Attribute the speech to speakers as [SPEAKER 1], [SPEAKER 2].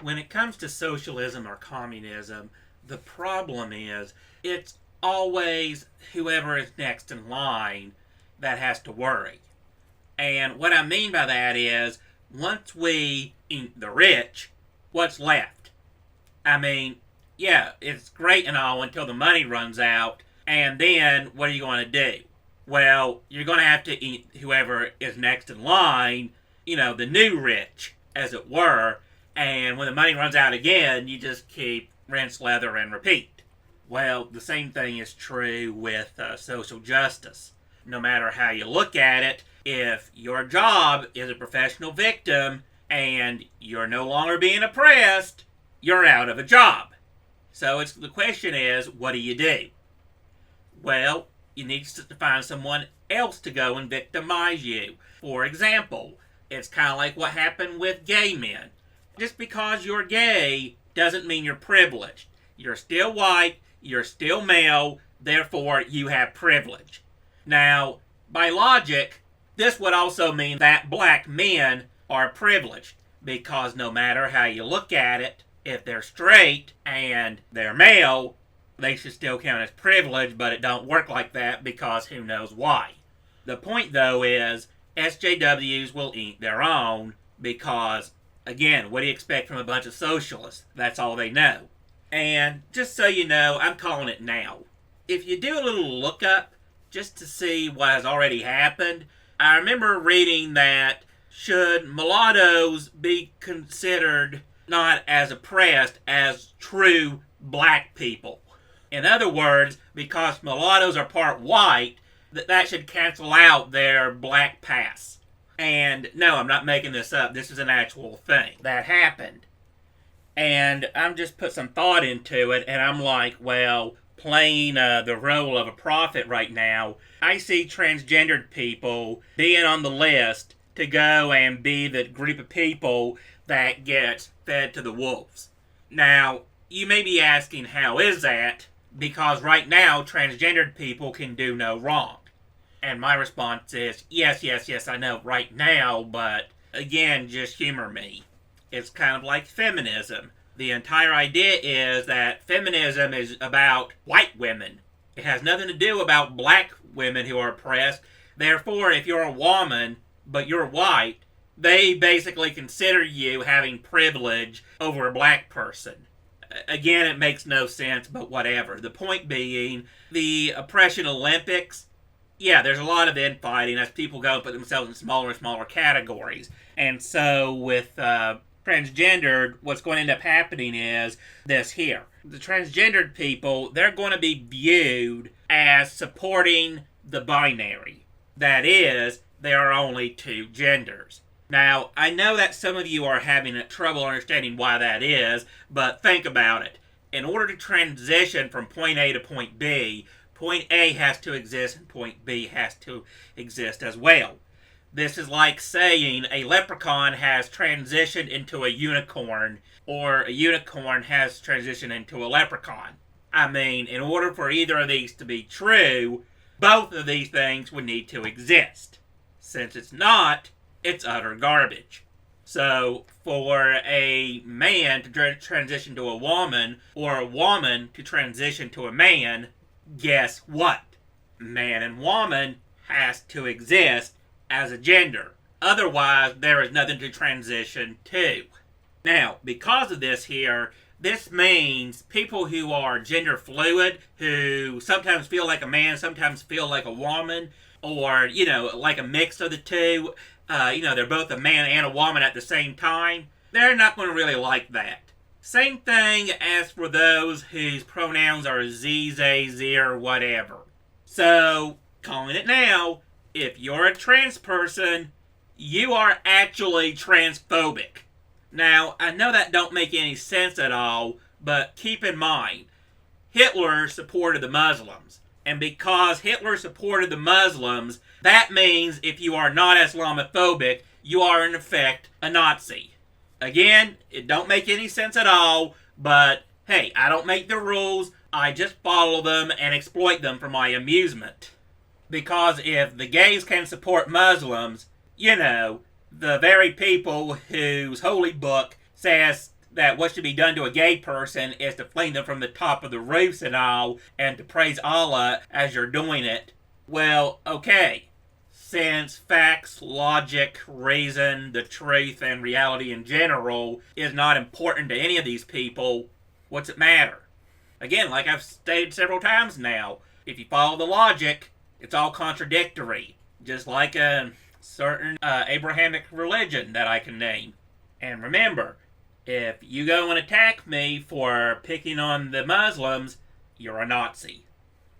[SPEAKER 1] when it comes to socialism or communism, the problem is it's always whoever is next in line that has to worry. And what I mean by that is, once we eat the rich, what's left? I mean, yeah, it's great and all until the money runs out, and then what are you going to do? Well, you're going to have to eat whoever is next in line, the new rich, as it were, and when the money runs out again, you just keep rinse, lather, and repeat. Well, the same thing is true with social justice. No matter how you look at it, if your job is a professional victim and you're no longer being oppressed, you're out of a job. So the question is, what do you do? Well, you need to find someone else to go and victimize you. For example, it's kind of like what happened with gay men. Just because you're gay doesn't mean you're privileged. You're still white, you're still male, therefore you have privilege. Now, by logic, this would also mean that black men are privileged, because no matter how you look at it, if they're straight and they're male, they should still count as privileged, but it don't work like that because who knows why. The point, though, is SJWs will eat their own because, again, what do you expect from a bunch of socialists? That's all they know. And just so you know, I'm calling it now. If you do a little lookup just to see what has already happened, I remember reading that should mulattoes be considered not as oppressed as true black people? In other words, because mulattoes are part white, that should cancel out their black pass. And no, I'm not making this up. This is an actual thing that happened. And I'm just put some thought into it, and I'm like, well, playing the role of a prophet right now, I see transgendered people being on the list to go and be the group of people that gets fed to the wolves. Now, you may be asking, how is that? Because right now, transgendered people can do no wrong. And my response is, yes, I know right now, but again, just humor me. It's kind of like feminism. The entire idea is that feminism is about white women. It has nothing to do about black women who are oppressed. Therefore, if you're a woman, but you're white, they basically consider you having privilege over a black person. Again, it makes no sense, but whatever. The point being, the oppression Olympics, yeah, there's a lot of infighting as people go and put themselves in smaller and smaller categories. And so with transgendered, what's going to end up happening is this here. The transgendered people, they're going to be viewed as supporting the binary. That is, there are only two genders. Now, I know that some of you are having trouble understanding why that is, but think about it. In order to transition from point A to point B, point A has to exist and point B has to exist as well. This is like saying a leprechaun has transitioned into a unicorn, or a unicorn has transitioned into a leprechaun. I mean, in order for either of these to be true, both of these things would need to exist. Since it's not, it's utter garbage. So, for a man to transition to a woman, or a woman to transition to a man, guess what? Man and woman has to exist as a gender. Otherwise, there is nothing to transition to. Now, because of this here, this means people who are gender fluid, who sometimes feel like a man, sometimes feel like a woman, or, like a mix of the two, they're both a man and a woman at the same time, they're not going to really like that. Same thing as for those whose pronouns are Z, they, Z, or whatever. So, calling it now, if you're a trans person, you are actually transphobic. Now, I know that don't make any sense at all, but keep in mind, Hitler supported the Muslims. And because Hitler supported the Muslims, that means if you are not Islamophobic, you are in effect a Nazi. Again, it don't make any sense at all, but hey, I don't make the rules, I just follow them and exploit them for my amusement. Because if the gays can support Muslims, the very people whose holy book says that what should be done to a gay person is to fling them from the top of the roofs and all, and to praise Allah as you're doing it. Well, okay. Since facts, logic, reason, the truth, and reality in general is not important to any of these people, what's it matter? Again, like I've stated several times now, if you follow the logic, it's all contradictory. Just like a certain Abrahamic religion that I can name. And remember, if you go and attack me for picking on the Muslims, you're a Nazi.